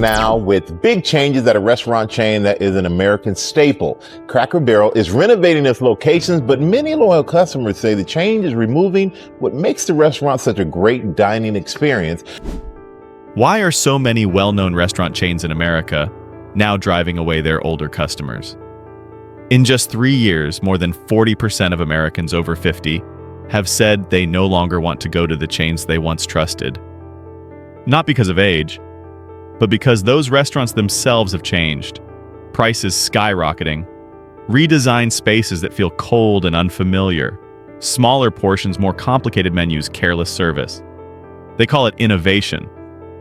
now with big changes at a restaurant chain that is an American staple. Cracker Barrel is renovating its locations, but many loyal customers say the change is removing what makes the restaurant such a great dining experience. Why are so many well-known restaurant chains in America now driving away their older customers? In just 3 years, more than 40% of Americans over 50 have said they no longer want to go to the chains they once trusted. Not because of age, but because those restaurants themselves have changed. Prices skyrocketing, redesigned spaces that feel cold and unfamiliar, smaller portions, more complicated menus, careless service. They call it innovation,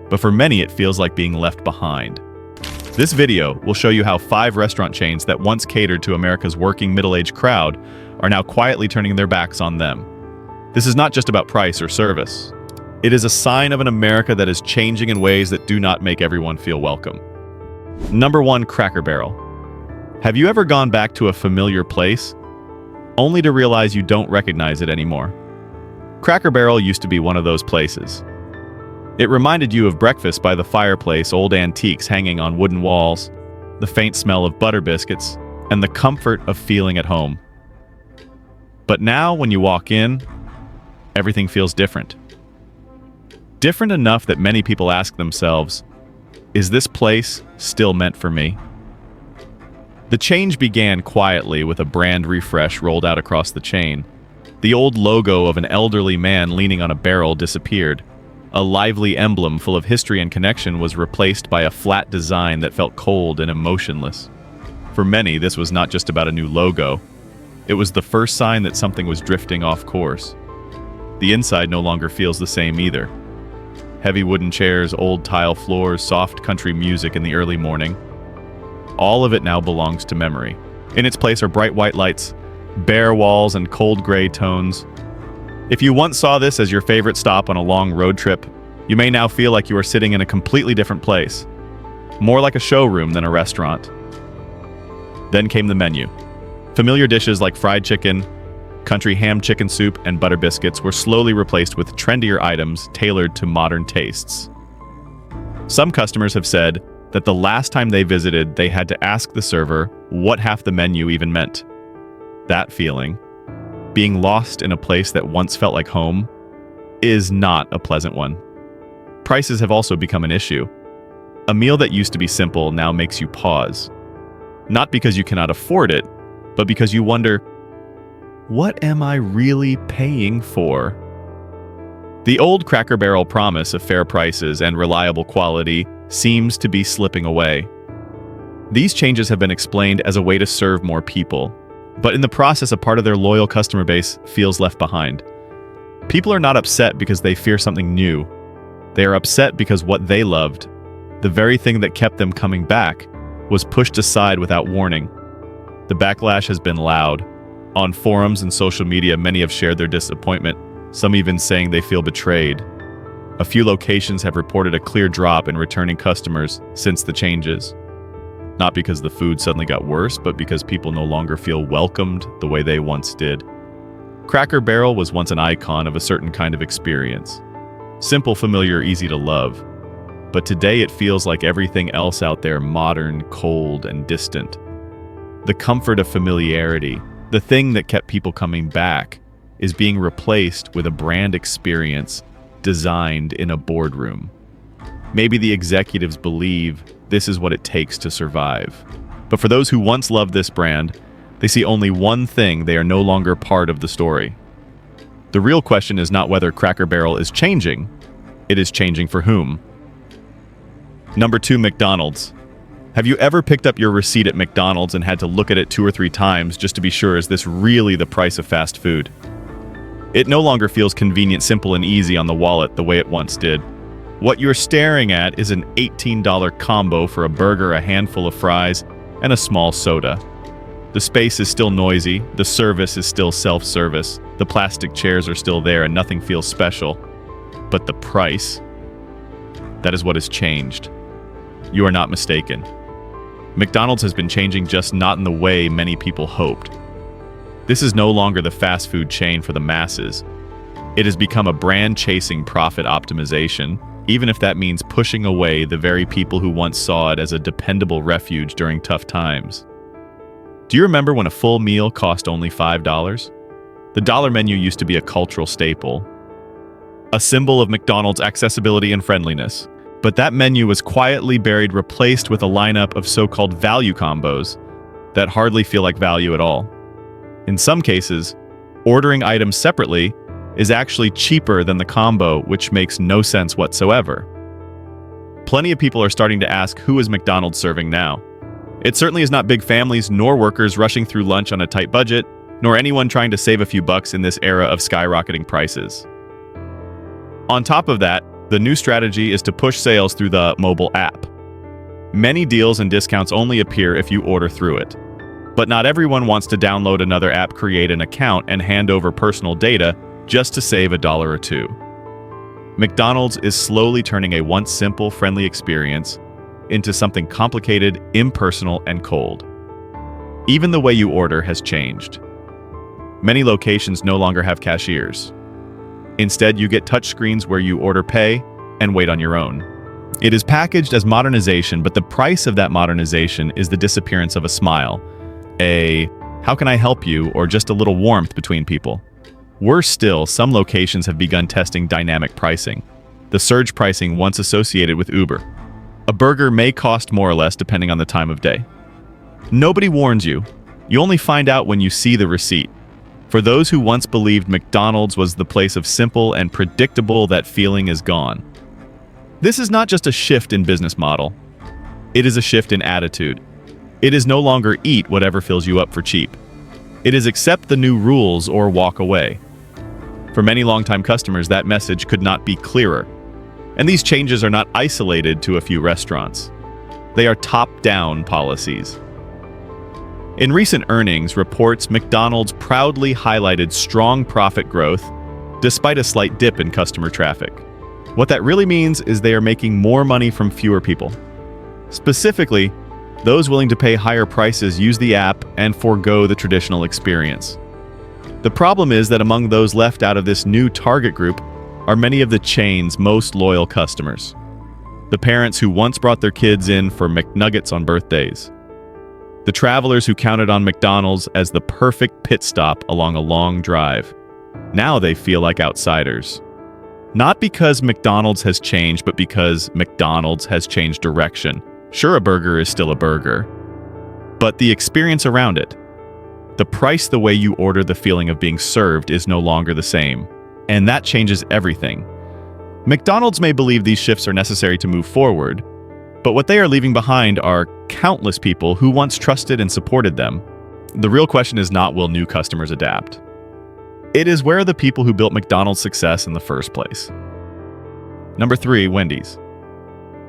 but for many it feels like being left behind. This video will show you how 5 restaurant chains that once catered to America's working middle-aged crowd are now quietly turning their backs on them. This is not just about price or service. It is a sign of an America that is changing in ways that do not make everyone feel welcome. Number 1, Cracker Barrel. Have you ever gone back to a familiar place, only to realize you don't recognize it anymore? Cracker Barrel used to be one of those places. It reminded you of breakfast by the fireplace, old antiques hanging on wooden walls, the faint smell of butter biscuits, and the comfort of feeling at home. But now, when you walk in, everything feels different. Different enough that many people ask themselves, is this place still meant for me? The change began quietly with a brand refresh rolled out across the chain. The old logo of an elderly man leaning on a barrel disappeared. A lively emblem full of history and connection was replaced by a flat design that felt cold and emotionless. For many, this was not just about a new logo. It was the first sign that something was drifting off course. The inside no longer feels the same either. Heavy wooden chairs, old tile floors, soft country music in the early morning. All of it now belongs to memory. In its place are bright white lights, bare walls, and cold gray tones. If you once saw this as your favorite stop on a long road trip, you may now feel like you are sitting in a completely different place. More like a showroom than a restaurant. Then came the menu. Familiar dishes like fried chicken, country ham chicken soup, and butter biscuits were slowly replaced with trendier items tailored to modern tastes. Some customers have said that the last time they visited, they had to ask the server what half the menu even meant. That feeling, being lost in a place that once felt like home, is not a pleasant one. Prices have also become an issue. A meal that used to be simple now makes you pause. Not because you cannot afford it, but because you wonder, what am I really paying for? The old Cracker Barrel promise of fair prices and reliable quality seems to be slipping away. These changes have been explained as a way to serve more people, but in the process, a part of their loyal customer base feels left behind. People are not upset because they fear something new. They are upset because what they loved, the very thing that kept them coming back, was pushed aside without warning. The backlash has been loud. On forums and social media, many have shared their disappointment, some even saying they feel betrayed. A few locations have reported a clear drop in returning customers since the changes. Not because the food suddenly got worse, but because people no longer feel welcomed the way they once did. Cracker Barrel was once an icon of a certain kind of experience. Simple, familiar, easy to love. But today it feels like everything else out there, modern, cold, and distant. The comfort of familiarity, the thing that kept people coming back, is being replaced with a brand experience designed in a boardroom. Maybe the executives believe this is what it takes to survive. But for those who once loved this brand, they see only one thing: they are no longer part of the story. The real question is not whether Cracker Barrel is changing, it is changing for whom. Number 2, McDonald's. Have you ever picked up your receipt at McDonald's and had to look at it 2 or 3 times just to be sure, is this really the price of fast food? It no longer feels convenient, simple, and easy on the wallet the way it once did. What you're staring at is an $18 combo for a burger, a handful of fries, and a small soda. The space is still noisy, the service is still self-service, the plastic chairs are still there, and nothing feels special. But the price, that is what has changed. You are not mistaken. McDonald's has been changing, just not in the way many people hoped. This is no longer the fast food chain for the masses. It has become a brand chasing profit optimization, even if that means pushing away the very people who once saw it as a dependable refuge during tough times. Do you remember when a full meal cost only $5? The dollar menu used to be a cultural staple, a symbol of McDonald's accessibility and friendliness. But that menu was quietly buried, replaced with a lineup of so-called value combos that hardly feel like value at all. In some cases, ordering items separately is actually cheaper than the combo, which makes no sense whatsoever. Plenty of people are starting to ask, who is McDonald's serving now? It certainly is not big families nor workers rushing through lunch on a tight budget, nor anyone trying to save a few bucks in this era of skyrocketing prices. On top of that, the new strategy is to push sales through the mobile app. Many deals and discounts only appear if you order through it. But not everyone wants to download another app, create an account, and hand over personal data just to save $1 or $2. McDonald's is slowly turning a once simple, friendly experience into something complicated, impersonal, and cold. Even the way you order has changed. Many locations no longer have cashiers. Instead, you get touchscreens where you order, pay, and wait on your own. It is packaged as modernization, but the price of that modernization is the disappearance of a smile, a "how can I help you?" or just a little warmth between people. Worse still, some locations have begun testing dynamic pricing, the surge pricing once associated with Uber. A burger may cost more or less depending on the time of day. Nobody warns you. You only find out when you see the receipt. For those who once believed McDonald's was the place of simple and predictable, that feeling is gone. This is not just a shift in business model. It is a shift in attitude. It is no longer eat whatever fills you up for cheap. It is accept the new rules or walk away. For many longtime customers, that message could not be clearer. And these changes are not isolated to a few restaurants. They are top-down policies. In recent earnings reports, McDonald's proudly highlighted strong profit growth despite a slight dip in customer traffic. What that really means is they are making more money from fewer people. Specifically, those willing to pay higher prices use the app and forego the traditional experience. The problem is that among those left out of this new target group are many of the chain's most loyal customers. The parents who once brought their kids in for McNuggets on birthdays. The travelers who counted on McDonald's as the perfect pit stop along a long drive. Now they feel like outsiders. Not because McDonald's has changed, but because McDonald's has changed direction. Sure, a burger is still a burger, but the experience around it, the price, the way you order, the feeling of being served is no longer the same. And that changes everything. McDonald's may believe these shifts are necessary to move forward, but what they are leaving behind are countless people who once trusted and supported them. The real question is not, will new customers adapt? It is, where are the people who built McDonald's success in the first place? Number 3, Wendy's.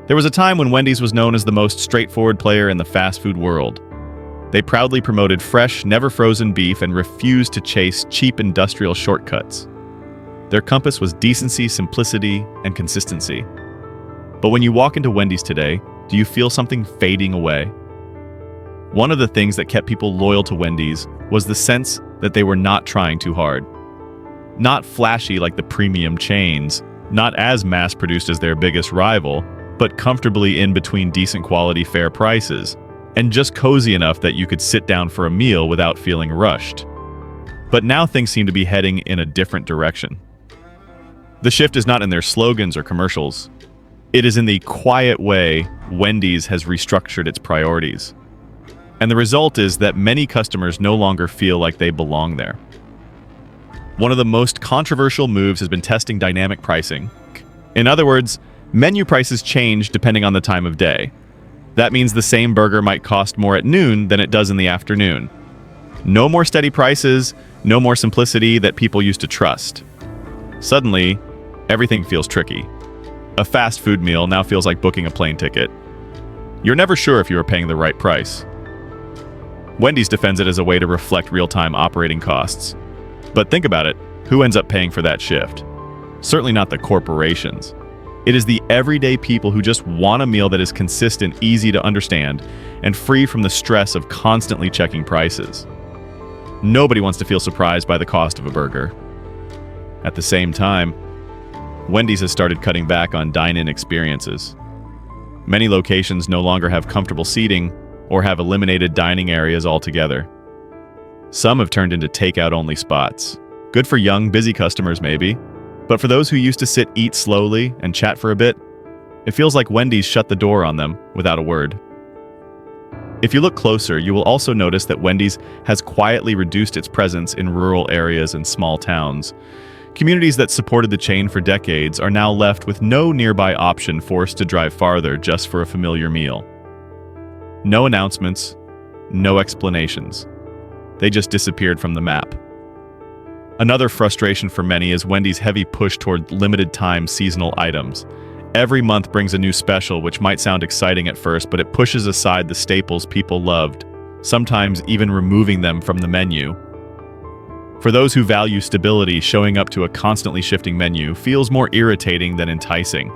There was a time when Wendy's was known as the most straightforward player in the fast food world. They proudly promoted fresh, never frozen beef and refused to chase cheap industrial shortcuts. Their compass was decency, simplicity, and consistency. But when you walk into Wendy's today, do you feel something fading away? One of the things that kept people loyal to Wendy's was the sense that they were not trying too hard. Not flashy like the premium chains, not as mass-produced as their biggest rival, but comfortably in between decent quality, fair prices, and just cozy enough that you could sit down for a meal without feeling rushed. But now things seem to be heading in a different direction. The shift is not in their slogans or commercials. It is in the quiet way Wendy's has restructured its priorities. And the result is that many customers no longer feel like they belong there. One of the most controversial moves has been testing dynamic pricing. In other words, menu prices change depending on the time of day. That means the same burger might cost more at noon than it does in the afternoon. No more steady prices, no more simplicity that people used to trust. Suddenly, everything feels tricky. A fast food meal now feels like booking a plane ticket. You're never sure if you are paying the right price. Wendy's defends it as a way to reflect real-time operating costs. But think about it, who ends up paying for that shift? Certainly not the corporations. It is the everyday people who just want a meal that is consistent, easy to understand, and free from the stress of constantly checking prices. Nobody wants to feel surprised by the cost of a burger. At the same time, Wendy's has started cutting back on dine-in experiences. Many locations no longer have comfortable seating or have eliminated dining areas altogether. Some have turned into takeout-only spots. Good for young, busy customers maybe, but for those who used to sit, eat slowly, and chat for a bit, it feels like Wendy's shut the door on them without a word. If you look closer, you will also notice that Wendy's has quietly reduced its presence in rural areas and small towns. Communities that supported the chain for decades are now left with no nearby option, forced to drive farther just for a familiar meal. No announcements, no explanations. They just disappeared from the map. Another frustration for many is Wendy's heavy push toward limited-time seasonal items. Every month brings a new special, which might sound exciting at first, but it pushes aside the staples people loved, sometimes even removing them from the menu. For those who value stability, showing up to a constantly shifting menu feels more irritating than enticing.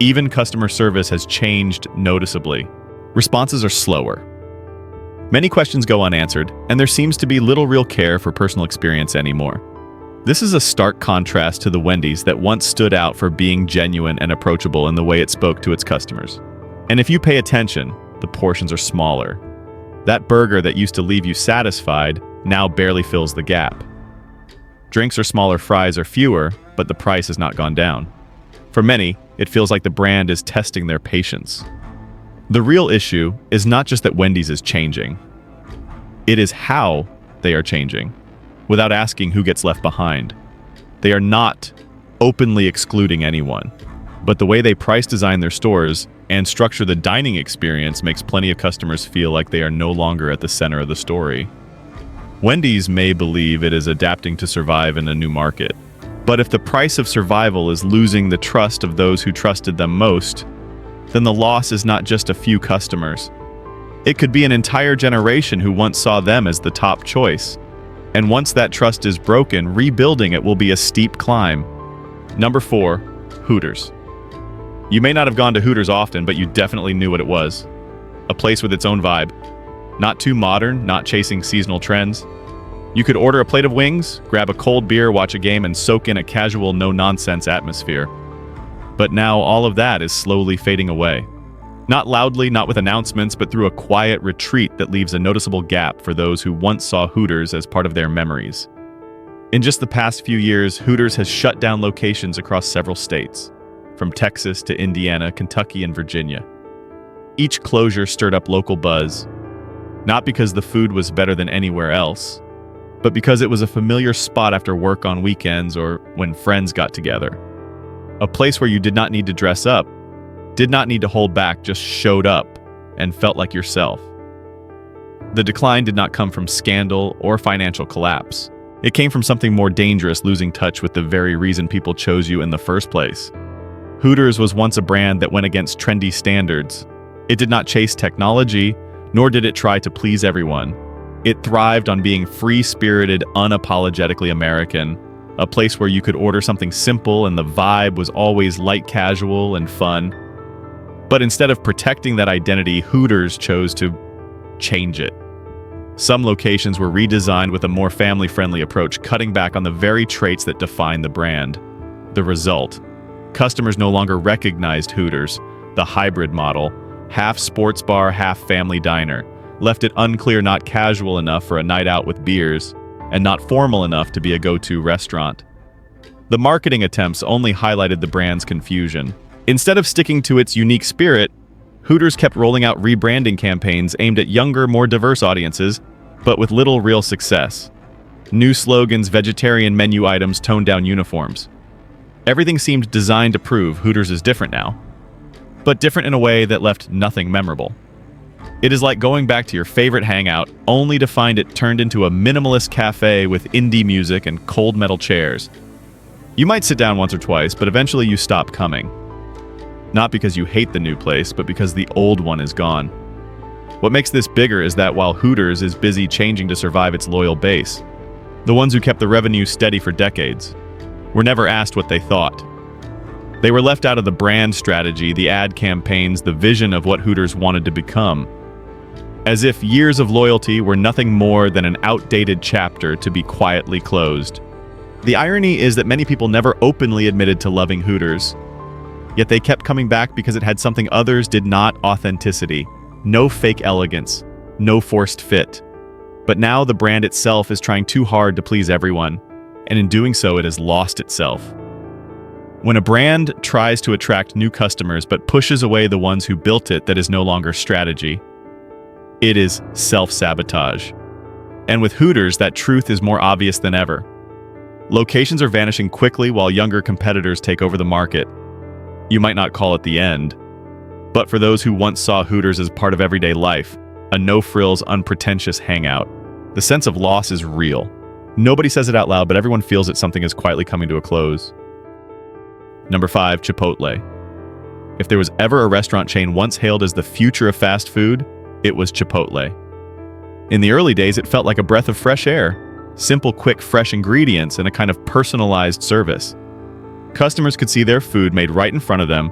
Even customer service has changed noticeably. Responses are slower. Many questions go unanswered, and there seems to be little real care for personal experience anymore. This is a stark contrast to the Wendy's that once stood out for being genuine and approachable in the way it spoke to its customers. And if you pay attention, the portions are smaller. That burger that used to leave you satisfied now barely fills the gap. Drinks are smaller, fries are fewer, but the price has not gone down. For many, it feels like the brand is testing their patience. The real issue is not just that Wendy's is changing. It is how they are changing, without asking who gets left behind. They are not openly excluding anyone, but the way they price design their stores and structure the dining experience makes plenty of customers feel like they are no longer at the center of the story. Wendy's may believe it is adapting to survive in a new market, but if the price of survival is losing the trust of those who trusted them most, then the loss is not just a few customers. It could be an entire generation who once saw them as the top choice. And once that trust is broken, rebuilding it will be a steep climb. Number 4, Hooters. You may not have gone to Hooters often, but you definitely knew what it was. A place with its own vibe. Not too modern, not chasing seasonal trends. You could order a plate of wings, grab a cold beer, watch a game, and soak in a casual, no-nonsense atmosphere. But now all of that is slowly fading away. Not loudly, not with announcements, but through a quiet retreat that leaves a noticeable gap for those who once saw Hooters as part of their memories. In just the past few years, Hooters has shut down locations across several states, from Texas to Indiana, Kentucky, and Virginia. Each closure stirred up local buzz, not because the food was better than anywhere else, but because it was a familiar spot after work on weekends or when friends got together. A place where you did not need to dress up, did not need to hold back, just showed up and felt like yourself. The decline did not come from scandal or financial collapse. It came from something more dangerous, losing touch with the very reason people chose you in the first place. Hooters was once a brand that went against trendy standards. It did not chase technology, nor did it try to please everyone. It thrived on being free-spirited, unapologetically American, a place where you could order something simple and the vibe was always light casual and fun. But instead of protecting that identity, Hooters chose to change it. Some locations were redesigned with a more family-friendly approach, cutting back on the very traits that define the brand. The result: customers no longer recognized Hooters, the hybrid model, half sports bar, half family diner, left it unclear, not casual enough for a night out with beers, and not formal enough to be a go-to restaurant. The marketing attempts only highlighted the brand's confusion. Instead of sticking to its unique spirit, Hooters kept rolling out rebranding campaigns aimed at younger, more diverse audiences, but with little real success. New slogans, vegetarian menu items, toned-down uniforms. Everything seemed designed to prove Hooters is different now, but different in a way that left nothing memorable. It is like going back to your favorite hangout, only to find it turned into a minimalist cafe with indie music and cold metal chairs. You might sit down once or twice, but eventually you stop coming. Not because you hate the new place, but because the old one is gone. What makes this bigger is that while Hooters is busy changing to survive its loyal base, the ones who kept the revenue steady for decades were never asked what they thought. They were left out of the brand strategy, the ad campaigns, the vision of what Hooters wanted to become. As if years of loyalty were nothing more than an outdated chapter to be quietly closed. The irony is that many people never openly admitted to loving Hooters, yet they kept coming back because it had something others did not: authenticity. No fake elegance, no forced fit. But now the brand itself is trying too hard to please everyone, and in doing so it has lost itself. When a brand tries to attract new customers but pushes away the ones who built it, that is no longer strategy. It is self-sabotage. And with Hooters, that truth is more obvious than ever. Locations are vanishing quickly while younger competitors take over the market. You might not call it the end, but for those who once saw Hooters as part of everyday life, a no-frills, unpretentious hangout, the sense of loss is real. Nobody says it out loud, but everyone feels that something is quietly coming to a close. Number 5, Chipotle. If there was ever a restaurant chain once hailed as the future of fast food, it was Chipotle. In the early days, it felt like a breath of fresh air. Simple, quick, fresh ingredients and a kind of personalized service. Customers could see their food made right in front of them,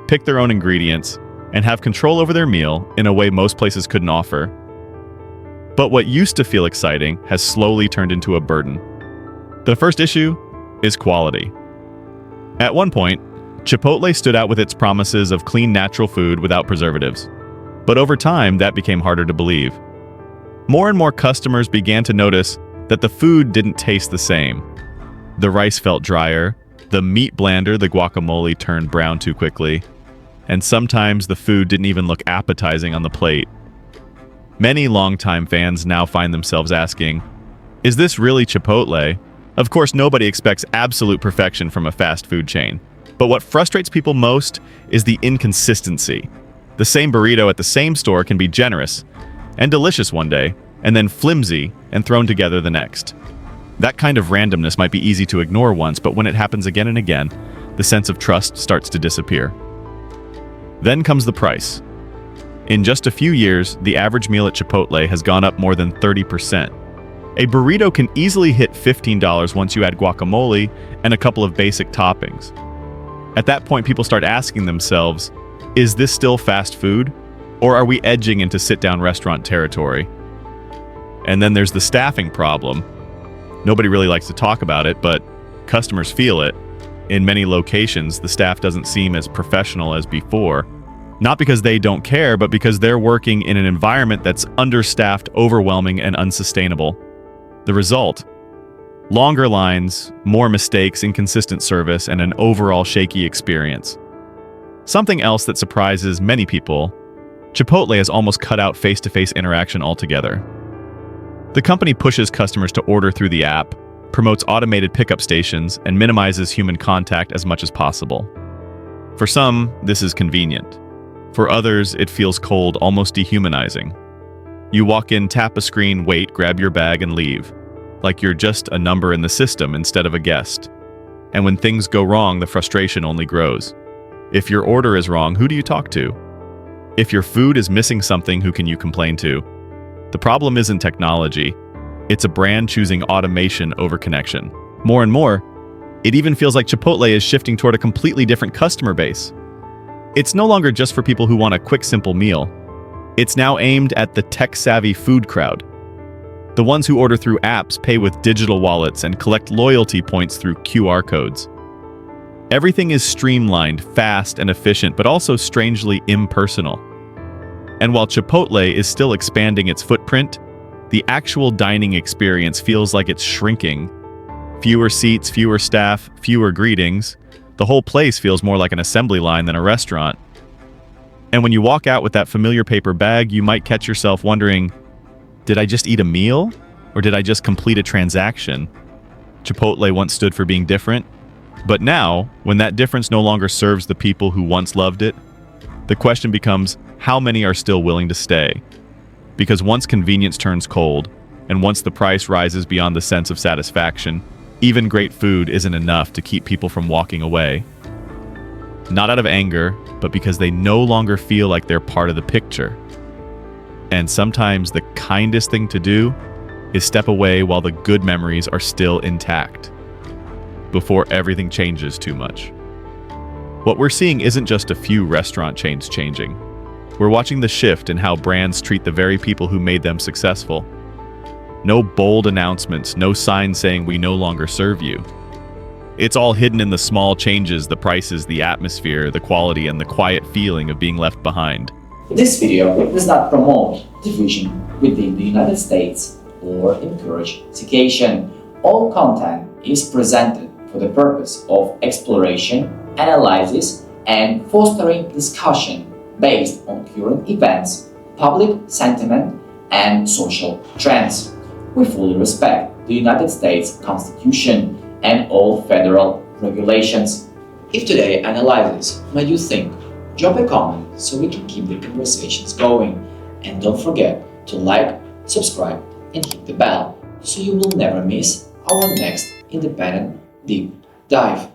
pick their own ingredients, and have control over their meal in a way most places couldn't offer. But what used to feel exciting has slowly turned into a burden. The first issue is quality. At one point, Chipotle stood out with its promises of clean, natural food without preservatives. But over time, that became harder to believe. More and more customers began to notice that the food didn't taste the same. The rice felt drier, the meat blander, the guacamole turned brown too quickly, and sometimes the food didn't even look appetizing on the plate. Many longtime fans now find themselves asking, is this really Chipotle? Of course, nobody expects absolute perfection from a fast food chain, but what frustrates people most is the inconsistency. The same burrito at the same store can be generous and delicious one day, and then flimsy and thrown together the next. That kind of randomness might be easy to ignore once, but when it happens again and again, the sense of trust starts to disappear. Then comes the price. In just a few years, the average meal at Chipotle has gone up more than 30%. A burrito can easily hit $15 once you add guacamole and a couple of basic toppings. At that point, people start asking themselves, is this still fast food? Or are we edging into sit-down restaurant territory? And then there's the staffing problem. Nobody really likes to talk about it, but customers feel it. In many locations, the staff doesn't seem as professional as before. Not because they don't care, but because they're working in an environment that's understaffed, overwhelming, and unsustainable. The result? Longer lines, more mistakes, inconsistent service, and an overall shaky experience. Something else that surprises many people, Chipotle has almost cut out face-to-face interaction altogether. The company pushes customers to order through the app, promotes automated pickup stations, and minimizes human contact as much as possible. For some, this is convenient. For others, it feels cold, almost dehumanizing. You walk in, tap a screen, wait, grab your bag, and leave, like you're just a number in the system instead of a guest. And when things go wrong, the frustration only grows. If your order is wrong, who do you talk to? If your food is missing something, who can you complain to? The problem isn't technology. It's a brand choosing automation over connection. More and more, it even feels like Chipotle is shifting toward a completely different customer base. It's no longer just for people who want a quick, simple meal. It's now aimed at the tech-savvy food crowd. The ones who order through apps, pay with digital wallets, and collect loyalty points through QR codes. Everything is streamlined, fast, and efficient, but also strangely impersonal. And while Chipotle is still expanding its footprint, the actual dining experience feels like it's shrinking. Fewer seats, fewer staff, fewer greetings. The whole place feels more like an assembly line than a restaurant. And when you walk out with that familiar paper bag, you might catch yourself wondering, did I just eat a meal? Or did I just complete a transaction? Chipotle once stood for being different. But now, when that difference no longer serves the people who once loved it, the question becomes, how many are still willing to stay? Because once convenience turns cold, and once the price rises beyond the sense of satisfaction, even great food isn't enough to keep people from walking away. Not out of anger, but because they no longer feel like they're part of the picture. And sometimes the kindest thing to do is step away while the good memories are still intact, before everything changes too much. What we're seeing isn't just a few restaurant chains changing. We're watching the shift in how brands treat the very people who made them successful. No bold announcements, no signs saying we no longer serve you. It's all hidden in the small changes, the prices, the atmosphere, the quality, and the quiet feeling of being left behind. This video does not promote division within the United States or encourage segregation. All content is presented for the purpose of exploration, analysis, and fostering discussion based on current events, public sentiment, and social trends. We fully respect the United States Constitution and all federal regulations. If today's analysis made you think, drop a comment so we can keep the conversations going. And don't forget to like, subscribe, and hit the bell so you will never miss our next independent deep dive.